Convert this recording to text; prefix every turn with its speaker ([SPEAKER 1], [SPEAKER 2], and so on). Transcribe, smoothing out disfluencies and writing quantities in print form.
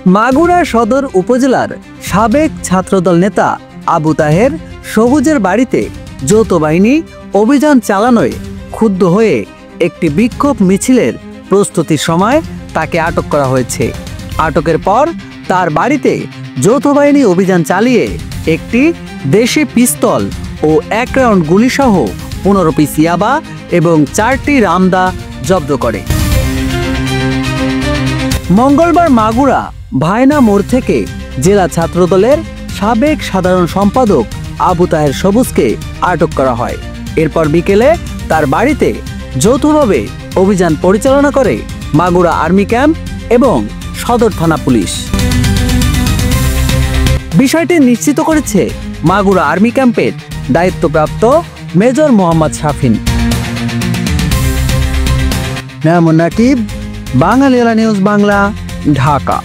[SPEAKER 1] মাগুরা সদর উপজেলার সাবেক ছাত্রদল নেতা আবু তাহের সবুজের বাড়িতে যৌথ বাহিনী অভিযান চালানোয় ক্ষুব্ধ হয়ে একটি বিক্ষোভ মিছিলের প্রস্তুতির সময় তাকে আটক করা হয়েছে। আটকের পর তার বাড়িতে যৌথ বাহিনী অভিযান চালিয়ে একটি দেশি পিস্তল ও 1 রাউন্ড গুলিসহ 15 পিস ইয়াবা এবং 4টি রামদা জব্দ করে। মঙ্গলবার মাগুরা ভায়না মোড় থেকে জেলা ছাত্রদলের সাবেক সাধারণ সম্পাদক আবু তাহের সবুজকে আটক করা হয়। এরপর বিকেলে তার বাড়িতে যৌথভাবে অভিযান পরিচালনা করে মাগুরা আর্মি ক্যাম্প এবং সদর থানা পুলিশ। বিষয়টি নিশ্চিত করেছে মাগুরা আর্মি ক্যাম্পের দায়িত্বপ্রাপ্ত মেজর মোহাম্মদ শাফিন। নাকিব, বাঙালিয়ালা নিউজ বাংলা, ঢাকা।